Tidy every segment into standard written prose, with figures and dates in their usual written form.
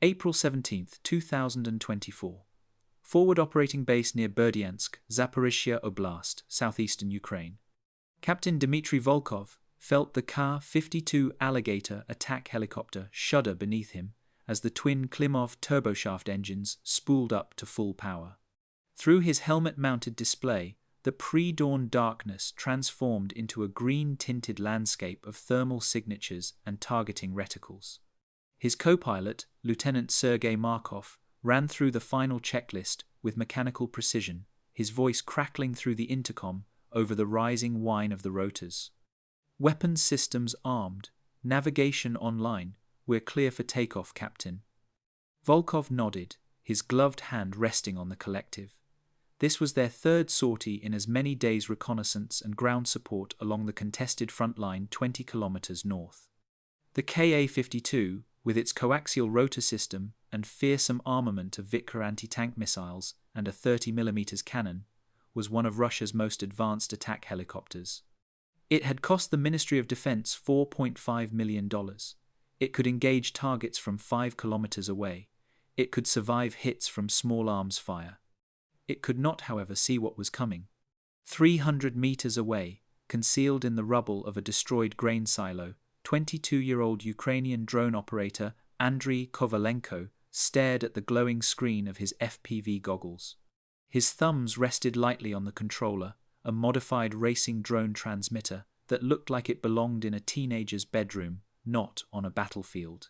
April 17, 2024. Forward operating base near Berdiansk, Zaporizhzhia Oblast, southeastern Ukraine. Captain Dmitri Volkov felt the Ka-52 Alligator attack helicopter shudder beneath him as the twin Klimov turboshaft engines spooled up to full power. Through his helmet-mounted display, the pre-dawn darkness transformed into a green-tinted landscape of thermal signatures and targeting reticles. His co-pilot, Lieutenant Sergei Markov, ran through the final checklist with mechanical precision, his voice crackling through the intercom over the rising whine of the rotors. Weapons systems armed, navigation online, we're clear for takeoff, Captain. Volkov nodded, his gloved hand resting on the collective. This was their third sortie in as many days reconnaissance and ground support along the contested front line 20 kilometers north. The Ka-52, with its coaxial rotor system and fearsome armament of Vickers anti-tank missiles and a 30mm cannon, was one of Russia's most advanced attack helicopters. It had cost the Ministry of Defense $4.5 million. It could engage targets from 5 kilometers away. It could survive hits from small arms fire. It could not, however, see what was coming. 300 meters away, concealed in the rubble of a destroyed grain silo, 22-year-old Ukrainian drone operator Andriy Kovalenko stared at the glowing screen of his FPV goggles. His thumbs rested lightly on the controller, a modified racing drone transmitter that looked like it belonged in a teenager's bedroom, not on a battlefield.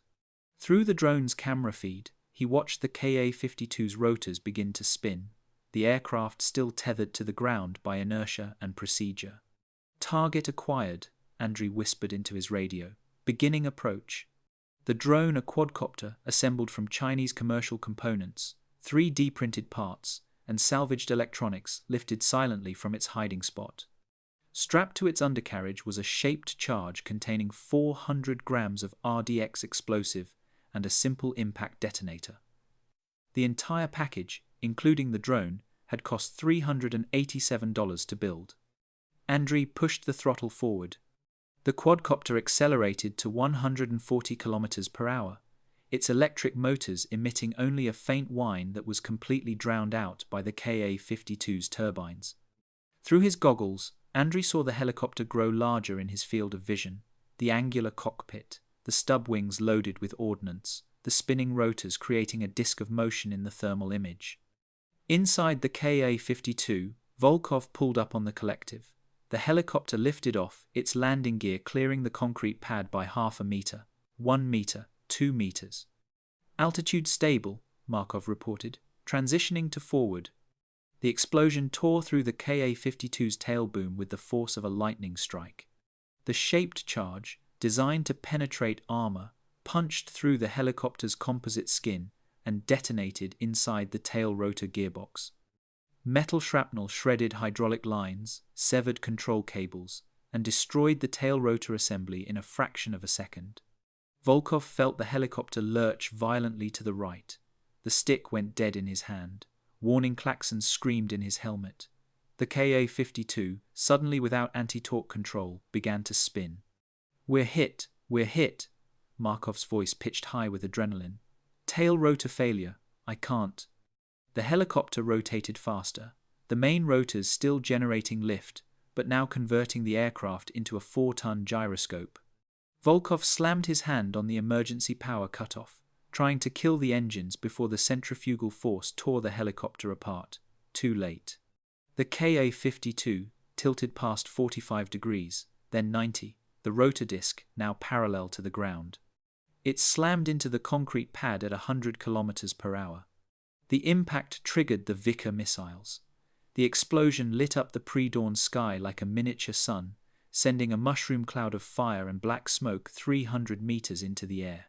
Through the drone's camera feed, he watched the Ka-52's rotors begin to spin, the aircraft still tethered to the ground by inertia and procedure. "Target acquired," Andriy whispered into his radio. "Beginning approach." The drone, a quadcopter assembled from Chinese commercial components, 3D printed parts, and salvaged electronics, lifted silently from its hiding spot. Strapped to its undercarriage was a shaped charge containing 400 grams of RDX explosive and a simple impact detonator. The entire package, including the drone, had cost $387 to build. Andriy pushed the throttle forward. The quadcopter accelerated to 140 kilometers per hour, its electric motors emitting only a faint whine that was completely drowned out by the Ka-52's turbines. Through his goggles, Andriy saw the helicopter grow larger in his field of vision, the angular cockpit, the stub wings loaded with ordnance, the spinning rotors creating a disk of motion in the thermal image. Inside the Ka-52, Volkov pulled up on the collective. The helicopter lifted off, its landing gear clearing the concrete pad by half a meter, 1 meter, 2 meters. "Altitude stable," Markov reported, transitioning to forward. The explosion tore through the Ka-52's tail boom with the force of a lightning strike. The shaped charge, designed to penetrate armor, punched through the helicopter's composite skin and detonated inside the tail rotor gearbox. Metal shrapnel shredded hydraulic lines, severed control cables, and destroyed the tail rotor assembly in a fraction of a second. Volkov felt the helicopter lurch violently to the right. The stick went dead in his hand. Warning klaxons screamed in his helmet. The Ka-52, suddenly without anti-torque control, began to spin. We're hit, Markov's voice pitched high with adrenaline. "Tail rotor failure, I can't." The helicopter rotated faster, the main rotors still generating lift, but now converting the aircraft into a 4-ton gyroscope. Volkov slammed his hand on the emergency power cutoff, trying to kill the engines before the centrifugal force tore the helicopter apart. Too late. The Ka-52 tilted past 45 degrees, then 90, the rotor disc now parallel to the ground. It slammed into the concrete pad at 100 kilometers per hour. The impact triggered the Vickers missiles. The explosion lit up the pre-dawn sky like a miniature sun, sending a mushroom cloud of fire and black smoke 300 meters into the air.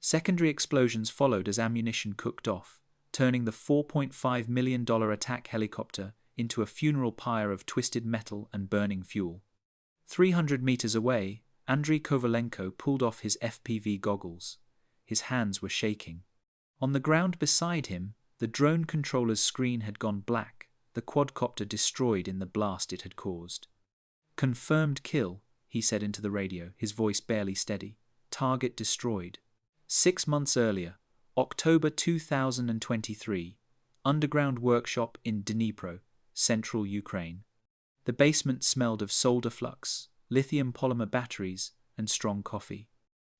Secondary explosions followed as ammunition cooked off, turning the $4.5 million attack helicopter into a funeral pyre of twisted metal and burning fuel. 300 meters away, Andriy Kovalenko pulled off his FPV goggles. His hands were shaking. On the ground beside him, the drone controller's screen had gone black, the quadcopter destroyed in the blast it had caused. "Confirmed kill," he said into the radio, his voice barely steady. "Target destroyed." 6 months earlier, October 2023. Underground workshop in Dnipro, central Ukraine. The basement smelled of solder flux, lithium polymer batteries, and strong coffee.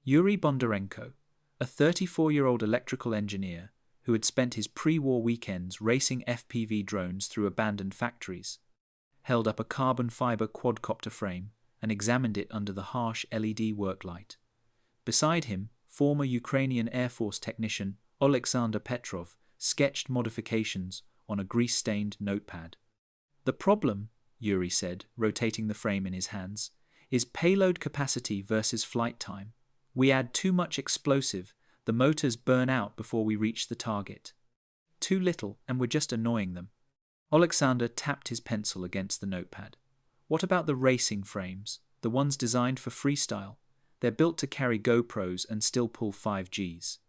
Yuri Bondarenko, a 34-year-old electrical engineer who had spent his pre-war weekends racing FPV drones through abandoned factories, held up a carbon fiber quadcopter frame and examined it under the harsh LED worklight. Beside him, former Ukrainian Air Force technician Alexander Petrov sketched modifications on a grease-stained notepad. "The problem," Yuri said, rotating the frame in his hands, "is payload capacity versus flight time. We add too much explosive, the motors burn out before we reach the target. Too little, and we're just annoying them." Alexander tapped his pencil against the notepad. "What about the racing frames, the ones designed for freestyle? They're built to carry GoPros and still pull 5Gs.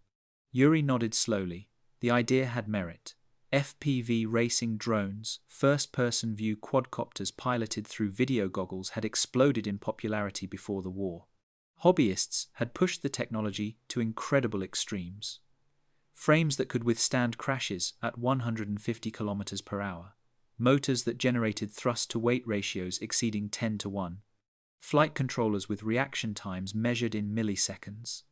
Yuri nodded slowly. The idea had merit. FPV racing drones, first-person view quadcopters piloted through video goggles, had exploded in popularity before the war. Hobbyists had pushed the technology to incredible extremes. Frames that could withstand crashes at 150 km per hour. Motors that generated thrust-to-weight ratios exceeding 10 to 1. Flight controllers with reaction times measured in milliseconds.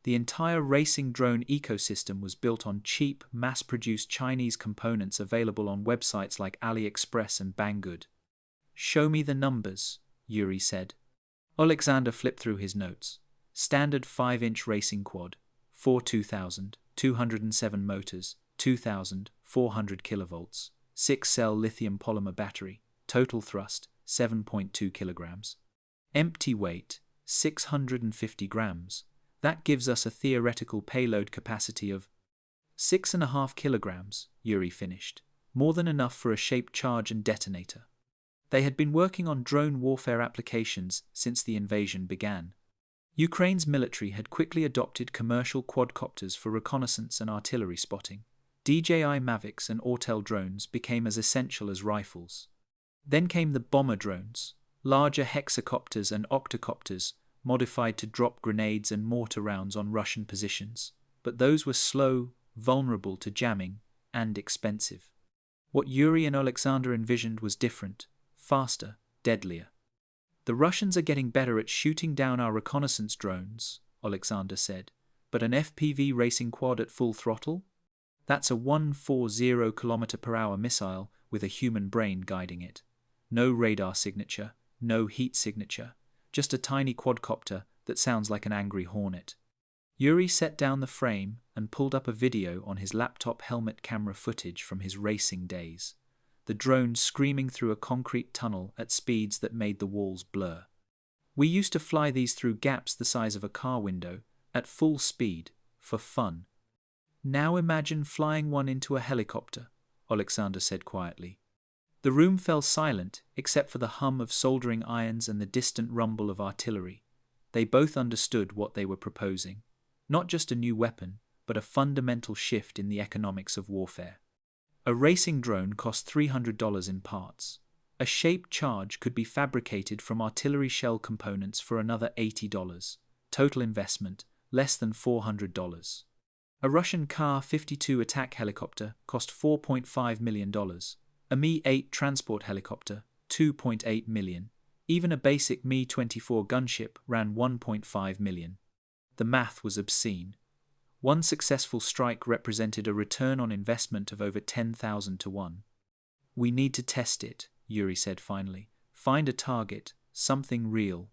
The entire racing drone ecosystem was built on cheap, mass-produced Chinese components available on websites like AliExpress and Banggood. "Show me the numbers," Yuri said. Alexander flipped through his notes. Standard 5-inch racing quad, 4,207 motors, 2,400 kilovolts, 6-cell lithium polymer battery, total thrust, 7.2 kilograms. Empty weight, 650 grams. That gives us a theoretical payload capacity of 6.5 kilograms, Yuri finished. More than enough for a shaped charge and detonator. They had been working on drone warfare applications since the invasion began. Ukraine's military had quickly adopted commercial quadcopters for reconnaissance and artillery spotting. DJI Mavics and Autel drones became as essential as rifles. Then came the bomber drones, larger hexacopters and octocopters, modified to drop grenades and mortar rounds on Russian positions. But those were slow, vulnerable to jamming, and expensive. What Yuri and Alexander envisioned was different. Faster, deadlier. "The Russians are getting better at shooting down our reconnaissance drones," Alexander said, "but an FPV racing quad at full throttle? That's a 140 km/h missile with a human brain guiding it. No radar signature, no heat signature, just a tiny quadcopter that sounds like an angry hornet." Yuri set down the frame and pulled up a video on his laptop helmet camera footage from his racing days. The drone screaming through a concrete tunnel at speeds that made the walls blur. "We used to fly these through gaps the size of a car window, at full speed, for fun. Now imagine flying one into a helicopter," Alexander said quietly. The room fell silent except for the hum of soldering irons and the distant rumble of artillery. They both understood what they were proposing. Not just a new weapon, but a fundamental shift in the economics of warfare. A racing drone cost $300 in parts. A shaped charge could be fabricated from artillery shell components for another $80. Total investment, less than $400. A Russian Ka-52 attack helicopter cost $4.5 million. A Mi-8 transport helicopter, $2.8 million. Even a basic Mi-24 gunship ran $1.5 million. The math was obscene. One successful strike represented a return on investment of over 10,000 to 1. "We need to test it," Yuri said finally. "Find a target, something real."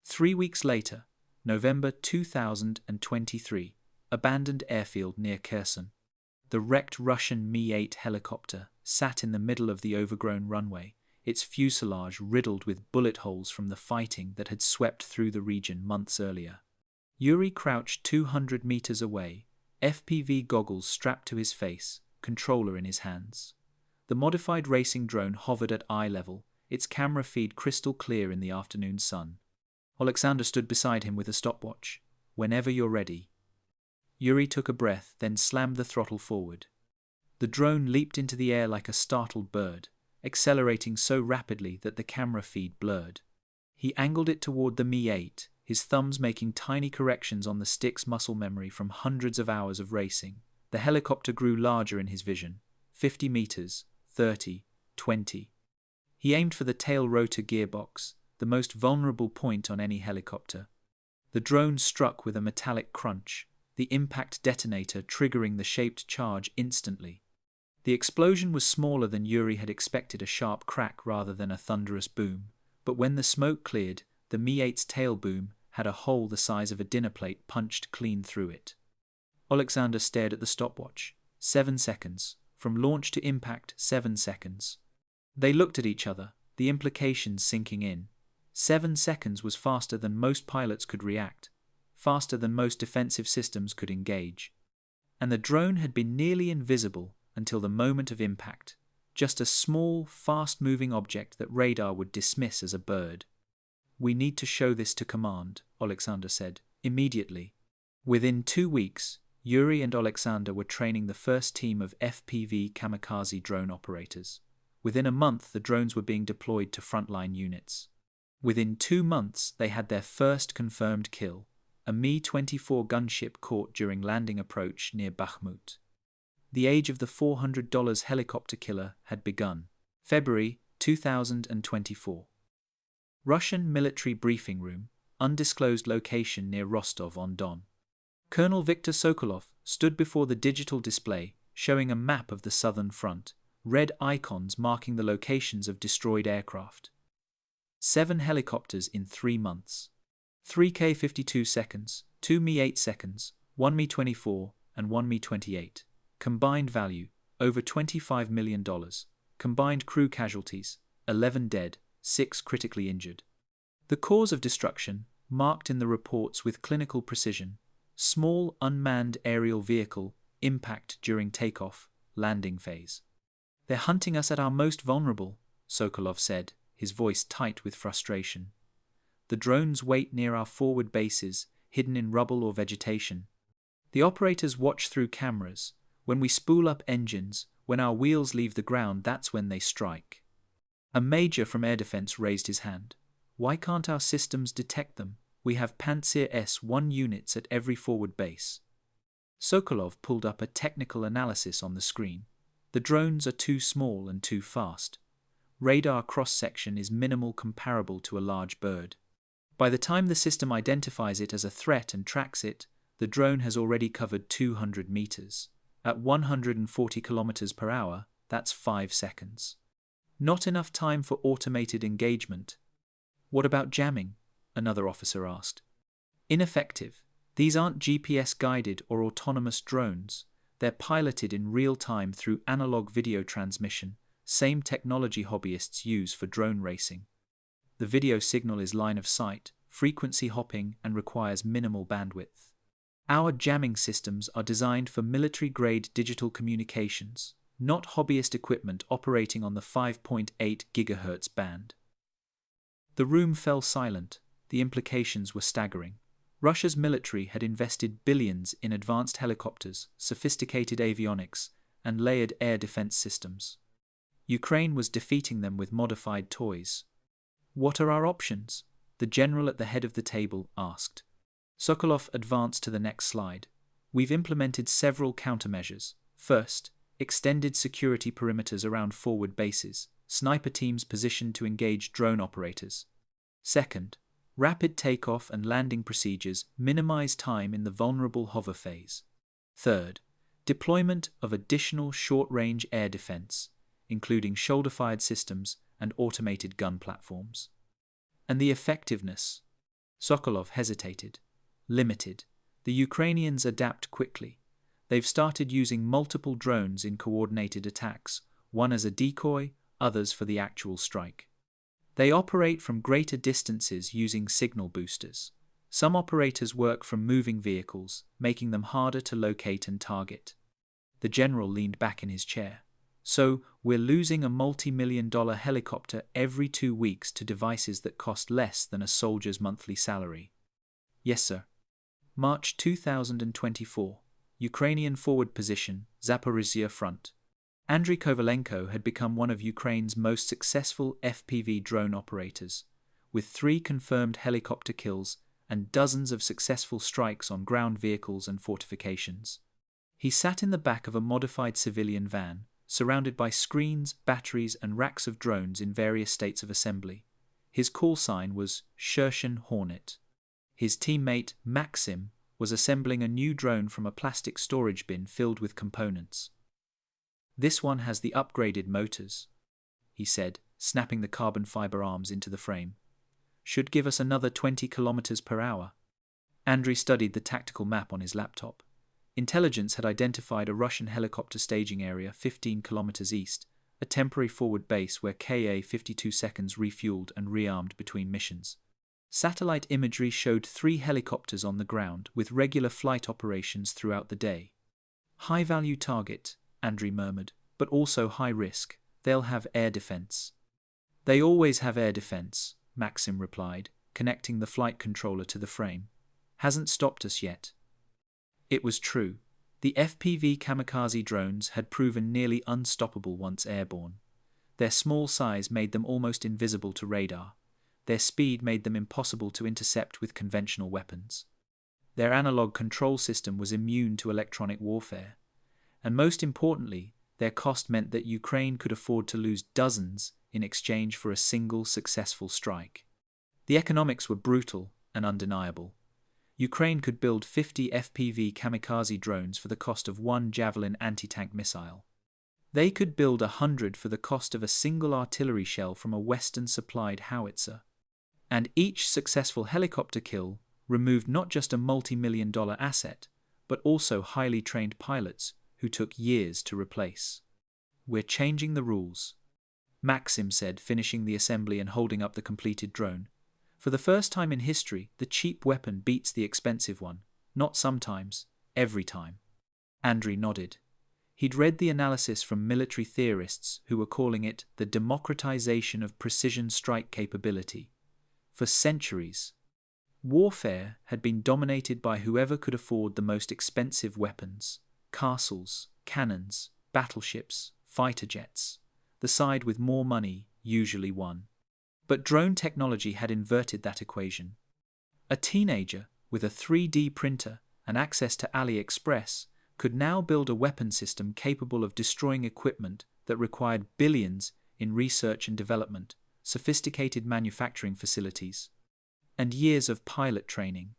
3 weeks later, November 2023, abandoned airfield near Kherson. The wrecked Russian Mi-8 helicopter sat in the middle of the overgrown runway, its fuselage riddled with bullet holes from the fighting that had swept through the region months earlier. Yuri crouched 200 meters away, FPV goggles strapped to his face, controller in his hands. The modified racing drone hovered at eye level, its camera feed crystal clear in the afternoon sun. Alexander stood beside him with a stopwatch. "Whenever you're ready." Yuri took a breath, then slammed the throttle forward. The drone leaped into the air like a startled bird, accelerating so rapidly that the camera feed blurred. He angled it toward the Mi-8, his thumbs making tiny corrections on the stick's muscle memory from hundreds of hours of racing. The helicopter grew larger in his vision. 50 meters, 30, 20. He aimed for the tail rotor gearbox, the most vulnerable point on any helicopter. The drone struck with a metallic crunch, the impact detonator triggering the shaped charge instantly. The explosion was smaller than Yuri had expected, a sharp crack rather than a thunderous boom, but when the smoke cleared, the Mi-8's tail boom had a hole the size of a dinner plate punched clean through it. Alexander stared at the stopwatch. 7 seconds. From launch to impact, 7 seconds. They looked at each other, the implications sinking in. 7 seconds was faster than most pilots could react, faster than most defensive systems could engage. And the drone had been nearly invisible until the moment of impact, just a small, fast-moving object that radar would dismiss as a bird. "We need to show this to command," Alexander said, immediately. Within 2 weeks, Yuri and Alexander were training the first team of FPV kamikaze drone operators. Within a month, the drones were being deployed to frontline units. Within 2 months, they had their first confirmed kill, a Mi-24 gunship caught during landing approach near Bakhmut. The age of the $400 helicopter killer had begun. February 2024. Russian military briefing room, undisclosed location near Rostov-on-Don. Colonel Viktor Sokolov stood before the digital display, showing a map of the southern front, red icons marking the locations of destroyed aircraft. 7 helicopters in 3 months. 3 K-52 seconds, 2 Mi-8 seconds, 1 Mi-24, and 1 Mi-28. Combined value, over $25 million. Combined crew casualties, 11 dead, 6 critically injured. The cause of destruction, marked in the reports with clinical precision: small unmanned aerial vehicle, impact during takeoff, landing phase. "They're hunting us at our most vulnerable," Sokolov said, his voice tight with frustration. "The drones wait near our forward bases, hidden in rubble or vegetation. The operators watch through cameras. When we spool up engines, when our wheels leave the ground, that's when they strike." A major from air defense raised his hand. "Why can't our systems detect them? We have Pantsir S-1 units at every forward base." Sokolov pulled up a technical analysis on the screen. The drones are too small and too fast. Radar cross-section is minimal, comparable to a large bird. By the time the system identifies it as a threat and tracks it, the drone has already covered 200 meters. At 140 kilometers per hour, that's 5 seconds. Not enough time for automated engagement. "What about jamming?" another officer asked. "Ineffective. These aren't GPS-guided or autonomous drones. They're piloted in real time through analog video transmission, same technology hobbyists use for drone racing. The video signal is line of sight, frequency hopping, and requires minimal bandwidth. Our jamming systems are designed for military-grade digital communications, not hobbyist equipment operating on the 5.8 GHz band." The room fell silent. The implications were staggering. Russia's military had invested billions in advanced helicopters, sophisticated avionics, and layered air defense systems. Ukraine was defeating them with modified toys. "What are our options?" the general at the head of the table asked. Sokolov advanced to the next slide. "We've implemented several countermeasures. First, extended security perimeters around forward bases, sniper teams positioned to engage drone operators. Second, rapid takeoff and landing procedures minimize time in the vulnerable hover phase. Third, deployment of additional short-range air defense, including shoulder-fired systems and automated gun platforms." And the effectiveness? Sokolov hesitated. Limited. The Ukrainians adapt quickly. They've started using multiple drones in coordinated attacks, one as a decoy, others for the actual strike. They operate from greater distances using signal boosters. Some operators work from moving vehicles, making them harder to locate and target. The general leaned back in his chair. "So, we're losing a multi-million-dollar helicopter every 2 weeks to devices that cost less than a soldier's monthly salary." "Yes, sir." March 2024. Ukrainian forward position, Zaporizhzhia front. Andriy Kovalenko had become one of Ukraine's most successful FPV drone operators, with 3 confirmed helicopter kills and dozens of successful strikes on ground vehicles and fortifications. He sat in the back of a modified civilian van, surrounded by screens, batteries, and racks of drones in various states of assembly. His call sign was Shershin Hornet. His teammate, Maxim, was assembling a new drone from a plastic storage bin filled with components. "This one has the upgraded motors," he said, snapping the carbon fiber arms into the frame. "Should give us another 20 kilometers per hour." Andriy studied the tactical map on his laptop. Intelligence had identified a Russian helicopter staging area 15 kilometers east, a temporary forward base where Ka-52 seconds refueled and rearmed between missions. Satellite imagery showed 3 helicopters on the ground with regular flight operations throughout the day. "High-value target," Andriy murmured, "but also high risk. They'll have air defense." "They always have air defense," Maxim replied, connecting the flight controller to the frame. "Hasn't stopped us yet." It was true. The FPV kamikaze drones had proven nearly unstoppable once airborne. Their small size made them almost invisible to radar. Their speed made them impossible to intercept with conventional weapons. Their analog control system was immune to electronic warfare. And most importantly, their cost meant that Ukraine could afford to lose dozens in exchange for a single successful strike. The economics were brutal and undeniable. Ukraine could build 50 FPV kamikaze drones for the cost of one Javelin anti-tank missile. They could build 100 for the cost of a single artillery shell from a Western-supplied howitzer. And each successful helicopter kill removed not just a multi-million-dollar asset, but also highly trained pilots who took years to replace. "We're changing the rules," Maxim said, finishing the assembly and holding up the completed drone. "For the first time in history, the cheap weapon beats the expensive one. Not sometimes, every time." Andriy nodded. He'd read the analysis from military theorists who were calling it the democratization of precision strike capability. For centuries, warfare had been dominated by whoever could afford the most expensive weapons: castles, cannons, battleships, fighter jets. The side with more money usually won. But drone technology had inverted that equation. A teenager with a 3D printer and access to AliExpress could now build a weapon system capable of destroying equipment that required billions in research and development, sophisticated manufacturing facilities, and years of pilot training.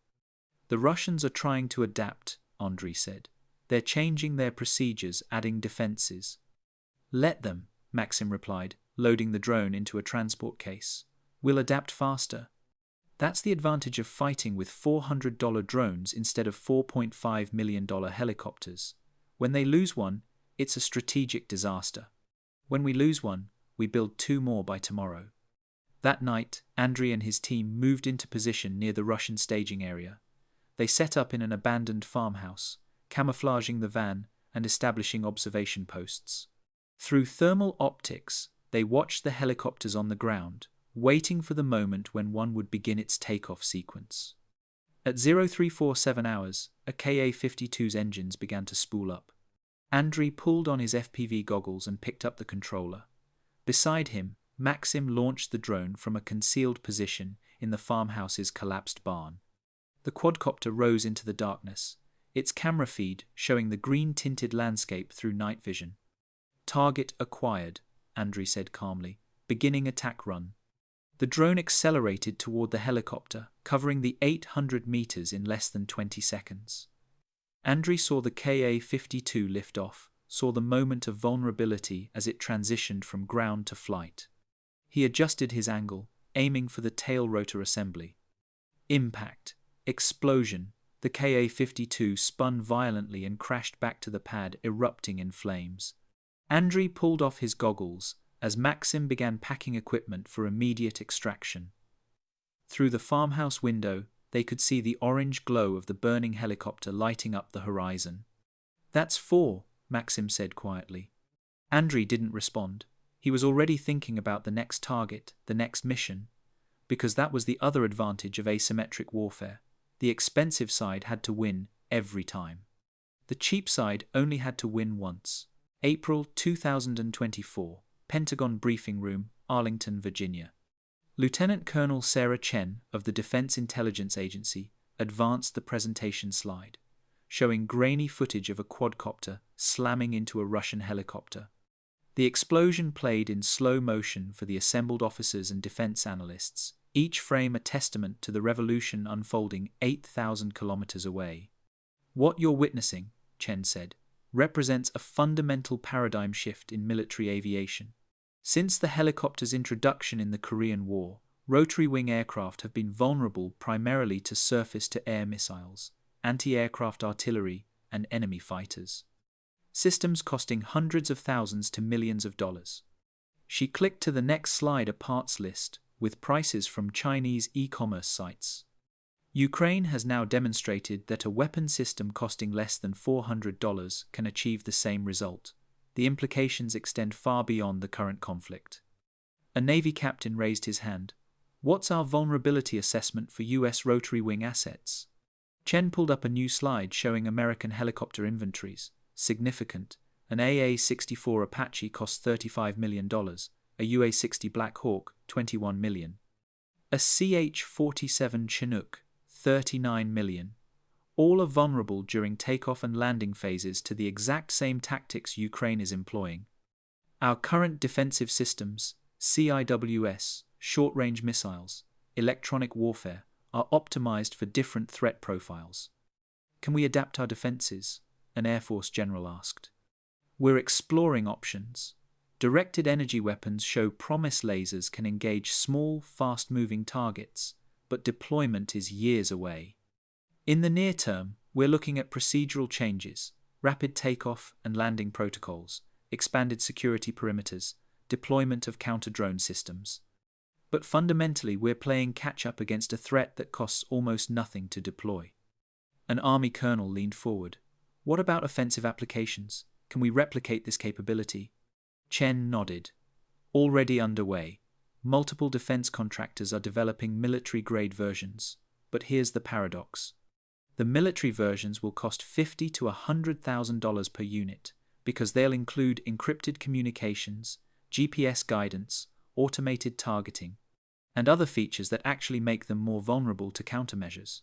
"The Russians are trying to adapt," Andriy said. "They're changing their procedures, adding defenses." "Let them," Maxim replied, loading the drone into a transport case. "We'll adapt faster." That's the advantage of fighting with $400 drones instead of $4.5 million helicopters. When they lose one, it's a strategic disaster. When we lose one, we build 2 more by tomorrow. That night, Andriy and his team moved into position near the Russian staging area. They set up in an abandoned farmhouse, camouflaging the van and establishing observation posts. Through thermal optics, they watched the helicopters on the ground, waiting for the moment when one would begin its takeoff sequence. At 0347 hours, a Ka-52's engines began to spool up. Andriy pulled on his FPV goggles and picked up the controller. Beside him, Maxim launched the drone from a concealed position in the farmhouse's collapsed barn. The quadcopter rose into the darkness, its camera feed showing the green-tinted landscape through night vision. "Target acquired," Andriy said calmly, beginning attack run. The drone accelerated toward the helicopter, covering the 800 meters in less than 20 seconds. Andriy saw the Ka-52 lift off, saw the moment of vulnerability as it transitioned from ground to flight. He adjusted his angle, aiming for the tail rotor assembly. Impact. Explosion. The Ka-52 spun violently and crashed back to the pad, erupting in flames. Andriy pulled off his goggles as Maxim began packing equipment for immediate extraction. Through the farmhouse window, they could see the orange glow of the burning helicopter lighting up the horizon. "That's 4, Maxim said quietly. Andriy didn't respond. He was already thinking about the next target, the next mission, because that was the other advantage of asymmetric warfare. The expensive side had to win every time. The cheap side only had to win once. April 2024, Pentagon Briefing Room, Arlington, Virginia. Lieutenant Colonel Sarah Chen of the Defense Intelligence Agency advanced the presentation slide, showing grainy footage of a quadcopter slamming into a Russian helicopter. The explosion played in slow motion for the assembled officers and defense analysts, each frame a testament to the revolution unfolding 8,000 kilometers away. What you're witnessing, Chen said, represents a fundamental paradigm shift in military aviation. Since the helicopter's introduction in the Korean War, rotary-wing aircraft have been vulnerable primarily to surface-to-air missiles, anti-aircraft artillery, and enemy fighters. Systems costing hundreds of thousands to millions of dollars. She clicked to the next slide, a parts list, with prices from Chinese e-commerce sites. Ukraine has now demonstrated that a weapon system costing less than $400 can achieve the same result. The implications extend far beyond the current conflict. A Navy captain raised his hand. What's our vulnerability assessment for US rotary wing assets? Chen pulled up a new slide showing American helicopter inventories. Significant. An AA-64 Apache costs $35 million, a UA-60 Black Hawk, $21 million. A CH-47 Chinook, $39 million. All are vulnerable during takeoff and landing phases to the exact same tactics Ukraine is employing. Our current defensive systems, CIWS, short-range missiles, electronic warfare, are optimized for different threat profiles. Can we adapt our defenses? An Air Force general asked. We're exploring options. Directed energy weapons show promise lasers can engage small, fast-moving targets, but deployment is years away. In the near term, we're looking at procedural changes, rapid takeoff and landing protocols, expanded security perimeters, deployment of counter-drone systems. But fundamentally, we're playing catch-up against a threat that costs almost nothing to deploy. An Army colonel leaned forward. What about offensive applications? Can we replicate this capability? Chen nodded. Already underway. Multiple defense contractors are developing military-grade versions. But here's the paradox. The military versions will cost $50,000 to $100,000 per unit because they'll include encrypted communications, GPS guidance, automated targeting, and other features that actually make them more vulnerable to countermeasures.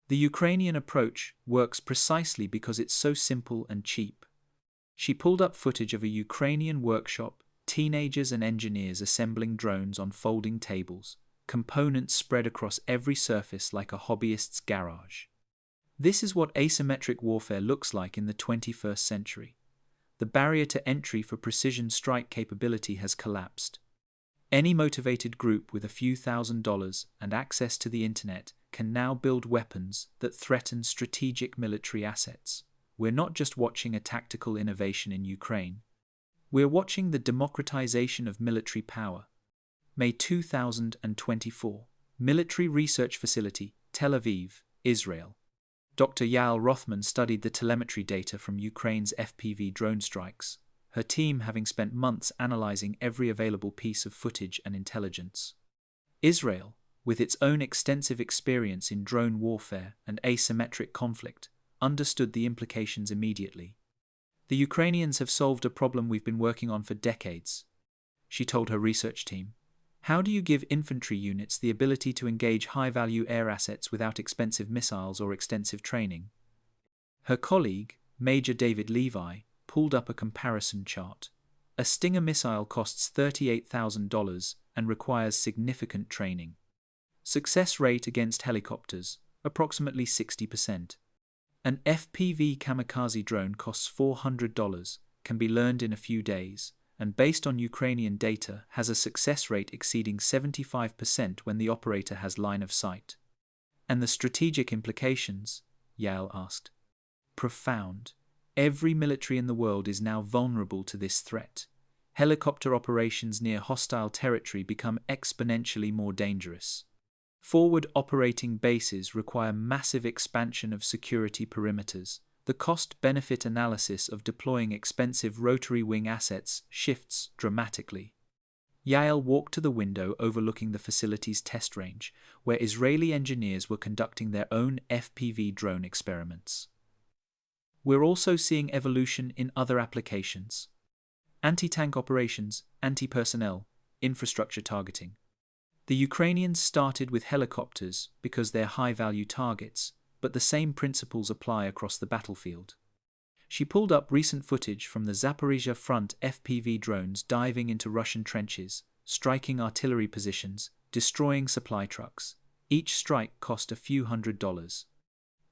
The Ukrainian approach works precisely because it's so simple and cheap. She pulled up footage of a Ukrainian workshop, teenagers and engineers assembling drones on folding tables, components spread across every surface like a hobbyist's garage. This is what asymmetric warfare looks like in the 21st century. The barrier to entry for precision strike capability has collapsed. Any motivated group with a few $1,000s and access to the internet can now build weapons that threaten strategic military assets. We're not just watching a tactical innovation in Ukraine. We're watching the democratization of military power. May 2024. Military Research Facility, Tel Aviv, Israel. Dr. Yael Rothman studied the telemetry data from Ukraine's FPV drone strikes, her team having spent months analyzing every available piece of footage and intelligence. Israel, with its own extensive experience in drone warfare and asymmetric conflict, understood the implications immediately. The Ukrainians have solved a problem we've been working on for decades, she told her research team. How do you give infantry units the ability to engage high-value air assets without expensive missiles or extensive training? Her colleague, Major David Levi, pulled up a comparison chart. A Stinger missile costs $38,000 and requires significant training. Success rate against helicopters, approximately 60%. An FPV kamikaze drone costs $400, can be learned in a few days, and based on Ukrainian data has a success rate exceeding 75% when the operator has line of sight. And the strategic implications? Yael asked. Profound. Every military in the world is now vulnerable to this threat. Helicopter operations near hostile territory become exponentially more dangerous. Forward operating bases require massive expansion of security perimeters. The cost-benefit analysis of deploying expensive rotary wing assets shifts dramatically. Yael walked to the window overlooking the facility's test range, where Israeli engineers were conducting their own FPV drone experiments. We're also seeing evolution in other applications. Anti-tank operations, anti-personnel, infrastructure targeting. The Ukrainians started with helicopters because they're high-value targets, but the same principles apply across the battlefield. She pulled up recent footage from the Zaporizhzhia front FPV drones diving into Russian trenches, striking artillery positions, destroying supply trucks. Each strike cost a few $100s.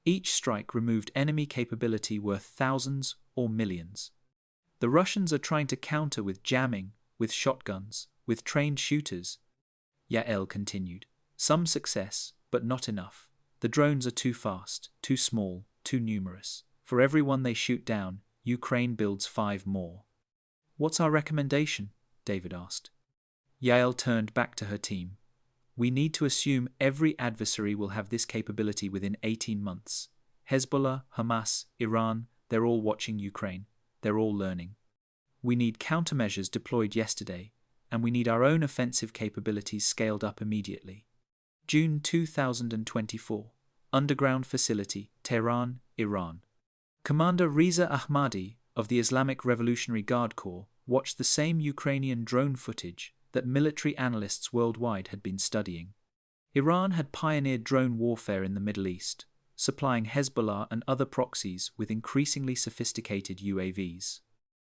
Each strike removed enemy capability worth thousands or millions. The Russians are trying to counter with jamming, with shotguns, with trained shooters. Yael continued. Some success, but not enough. The drones are too fast, too small, too numerous. For every one they shoot down, Ukraine builds 5 more. What's our recommendation? David asked. Yael turned back to her team. We need to assume every adversary will have this capability within 18 months. Hezbollah, Hamas, Iran, they're all watching Ukraine. They're all learning. We need countermeasures deployed yesterday, and we need our own offensive capabilities scaled up immediately. June 2024. Underground Facility, Tehran, Iran. Commander Reza Ahmadi of the Islamic Revolutionary Guard Corps watched the same Ukrainian drone footage that military analysts worldwide had been studying. Iran had pioneered drone warfare in the Middle East, supplying Hezbollah and other proxies with increasingly sophisticated UAVs.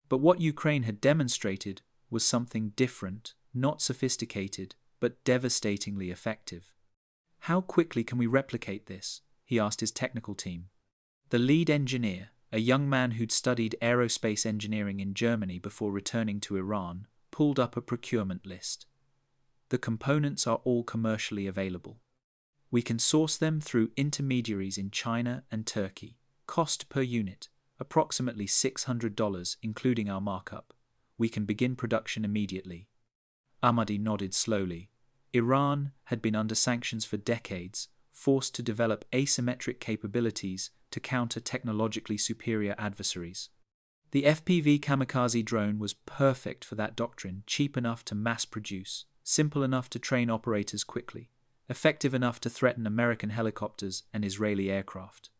But what Ukraine had demonstrated was something different, not sophisticated, but devastatingly effective. How quickly can we replicate this? He asked his technical team. The lead engineer, a young man who'd studied aerospace engineering in Germany before returning to Iran, pulled up a procurement list. The components are all commercially available. We can source them through intermediaries in China and Turkey. Cost per unit, approximately $600, including our markup. We can begin production immediately. Ahmadi nodded slowly. Iran had been under sanctions for decades, forced to develop asymmetric capabilities to counter technologically superior adversaries. The FPV kamikaze drone was perfect for that doctrine, cheap enough to mass produce, simple enough to train operators quickly, effective enough to threaten American helicopters and Israeli aircraft.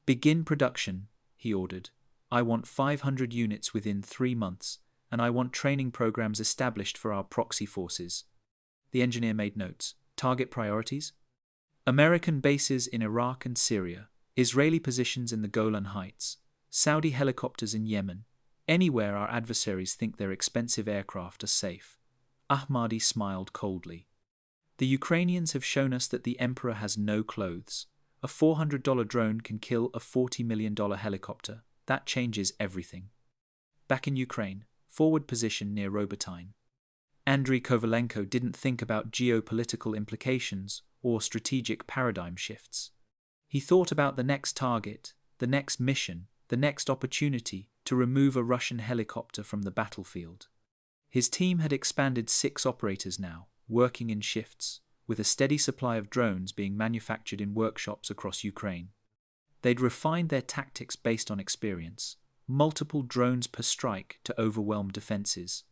Begin production, he ordered. I want 500 units within 3 months, and I want training programs established for our proxy forces. The engineer made notes. Target priorities? American bases in Iraq and Syria, Israeli positions in the Golan Heights, Saudi helicopters in Yemen, anywhere our adversaries think their expensive aircraft are safe. Ahmadi smiled coldly. The Ukrainians have shown us that the emperor has no clothes. A $400 drone can kill a $40 million helicopter. That changes everything. Back in Ukraine, forward position near Robotyne. Andriy Kovalenko didn't think about geopolitical implications or strategic paradigm shifts. He thought about the next target, the next mission, the next opportunity to remove a Russian helicopter from the battlefield. His team had expanded 6 operators now, working in shifts, with a steady supply of drones being manufactured in workshops across Ukraine. They'd refined their tactics based on experience, multiple drones per strike to overwhelm defenses.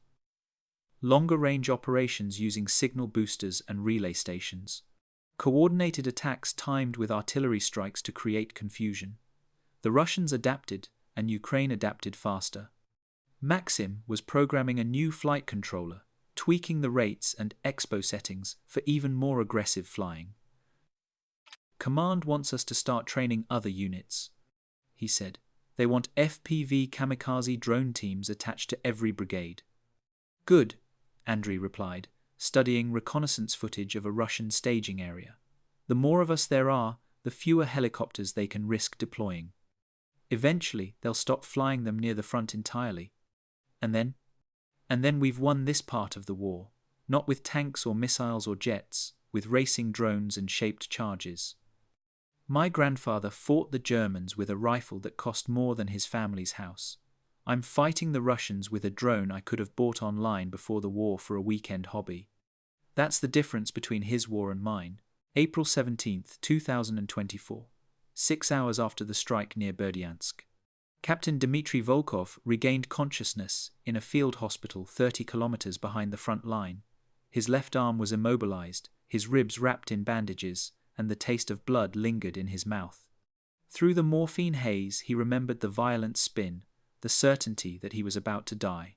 Longer-range operations using signal boosters and relay stations. Coordinated attacks timed with artillery strikes to create confusion. The Russians adapted, and Ukraine adapted faster. Maxim was programming a new flight controller, tweaking the rates and expo settings for even more aggressive flying. Command wants us to start training other units, he said. They want FPV kamikaze drone teams attached to every brigade. Good, Andriy replied, studying reconnaissance footage of a Russian staging area. The more of us there are, the fewer helicopters they can risk deploying. Eventually, they'll stop flying them near the front entirely. And then we've won this part of the war, not with tanks or missiles or jets, with racing drones and shaped charges. My grandfather fought the Germans with a rifle that cost more than his family's house. I'm fighting the Russians with a drone I could have bought online before the war for a weekend hobby. That's the difference between his war and mine. April 17, 2024. 6 hours after the strike near Berdiansk. Captain Dmitri Volkov regained consciousness in a field hospital 30 kilometers behind the front line. His left arm was immobilized, his ribs wrapped in bandages, and the taste of blood lingered in his mouth. Through the morphine haze, he remembered the violent spin, the certainty that he was about to die.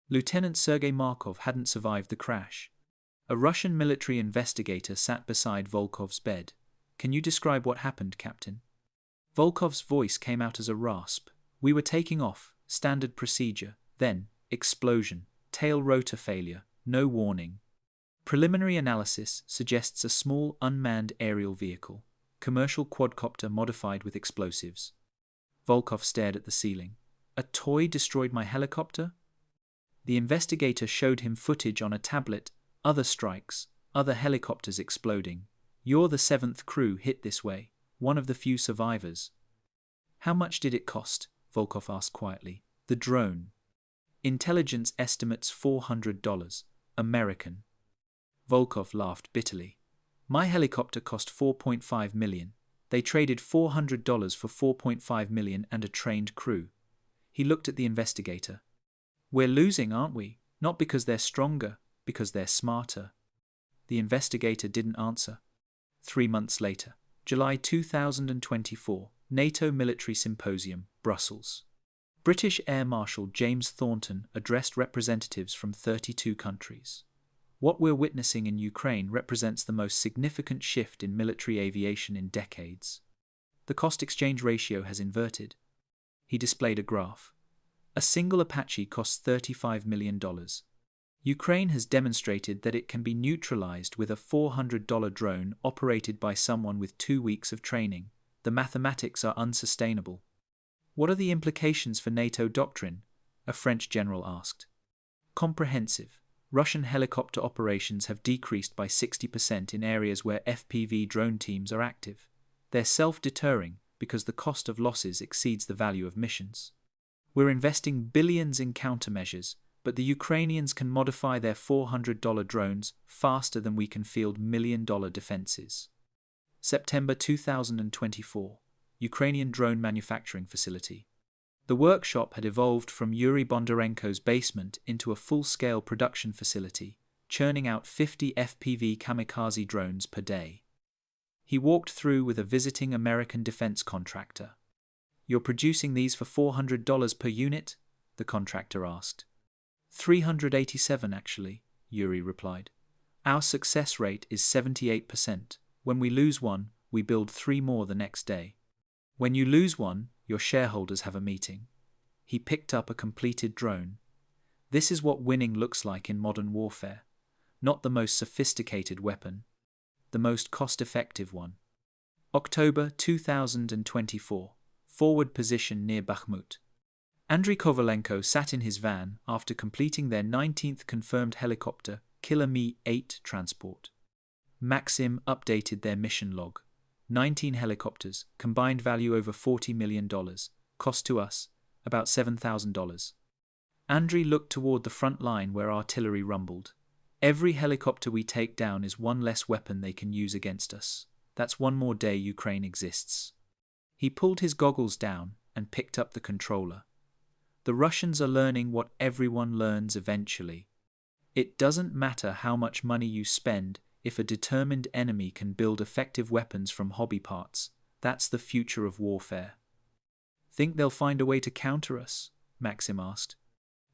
Lieutenant Sergei Markov hadn't survived the crash. A Russian military investigator sat beside Volkov's bed. "Can you describe what happened, Captain?" Volkov's voice came out as a rasp. "We were taking off, standard procedure, then, explosion, tail rotor failure, no warning. Preliminary analysis suggests a small unmanned aerial vehicle, commercial quadcopter modified with explosives." Volkov stared at the ceiling. "A toy destroyed my helicopter?" The investigator showed him footage on a tablet, other strikes, other helicopters exploding. "You're the 7th crew hit this way, one of the few survivors." "How much did it cost?" Volkov asked quietly. "The drone." "Intelligence estimates $400, American." Volkov laughed bitterly. "My helicopter cost $4.5 million. They traded $400 for $4.5 million and a trained crew." He looked at the investigator. "We're losing, aren't we? Not because they're stronger, because they're smarter." The investigator didn't answer. 3 months later, July 2024, NATO Military Symposium, Brussels. British Air Marshal James Thornton addressed representatives from 32 countries. "What we're witnessing in Ukraine represents the most significant shift in military aviation in decades. The cost-exchange ratio has inverted." He displayed a graph. A single Apache costs $35 million. Ukraine has demonstrated that it can be neutralized with a $400 drone operated by someone with 2 weeks of training. The mathematics are unsustainable. "What are the implications for NATO doctrine?" a French general asked. "Comprehensive. Russian helicopter operations have decreased by 60% in areas where FPV drone teams are active. They're self-deterring because the cost of losses exceeds the value of missions. We're investing billions in countermeasures, but the Ukrainians can modify their $400 drones faster than we can field $1 million defenses." September 2024, Ukrainian drone manufacturing facility. The workshop had evolved from Yuri Bondarenko's basement into a full-scale production facility, churning out 50 FPV kamikaze drones per day. He walked through with a visiting American defense contractor. "You're producing these for $400 per unit?" the contractor asked. $387 actually, Yuri replied. "Our success rate is 78%. When we lose one, we build 3 more the next day. When you lose one, your shareholders have a meeting." He picked up a completed drone. This is what winning looks like in modern warfare. Not the most sophisticated weapon, the most cost-effective one. October 2024. Forward position near Bakhmut. Andriy Kovalenko sat in his van after completing their 19th confirmed helicopter Killer Mi-8 transport. Maxim updated their mission log. 19 helicopters, combined value over $40 million, cost to us about $7,000. Andriy looked toward the front line where artillery rumbled. "Every helicopter we take down is one less weapon they can use against us. That's one more day Ukraine exists." He pulled his goggles down and picked up the controller. "The Russians are learning what everyone learns eventually. It doesn't matter how much money you spend if a determined enemy can build effective weapons from hobby parts. That's the future of warfare." "Think they'll find a way to counter us?" Maxim asked.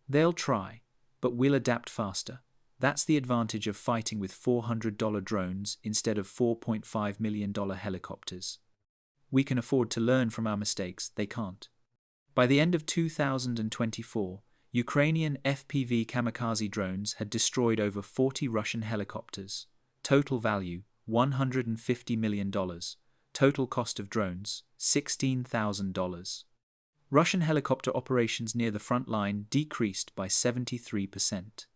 "They'll try, but we'll adapt faster. That's the advantage of fighting with $400 drones instead of $4.5 million helicopters. We can afford to learn from our mistakes, they can't." By the end of 2024, Ukrainian FPV kamikaze drones had destroyed over 40 Russian helicopters. Total value, $150 million. Total cost of drones, $16,000. Russian helicopter operations near the front line decreased by 73%.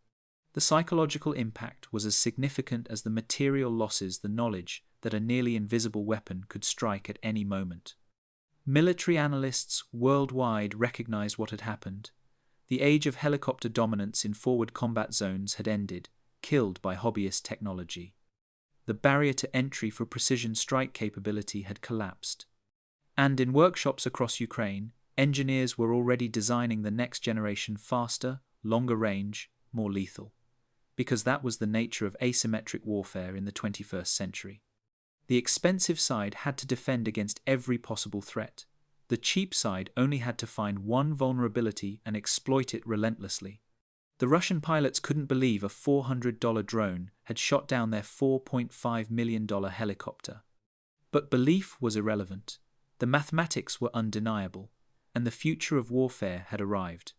The psychological impact was as significant as the material losses, the knowledge that a nearly invisible weapon could strike at any moment. Military analysts worldwide recognized what had happened. The age of helicopter dominance in forward combat zones had ended, killed by hobbyist technology. The barrier to entry for precision strike capability had collapsed. And in workshops across Ukraine, engineers were already designing the next generation faster, longer range, more lethal. Because that was the nature of asymmetric warfare in the 21st century. The expensive side had to defend against every possible threat. The cheap side only had to find one vulnerability and exploit it relentlessly. The The Russian pilots couldn't believe a $400 drone had shot down their $4.5 million helicopter. But belief was irrelevant. The mathematics were undeniable, and the future of warfare had arrived.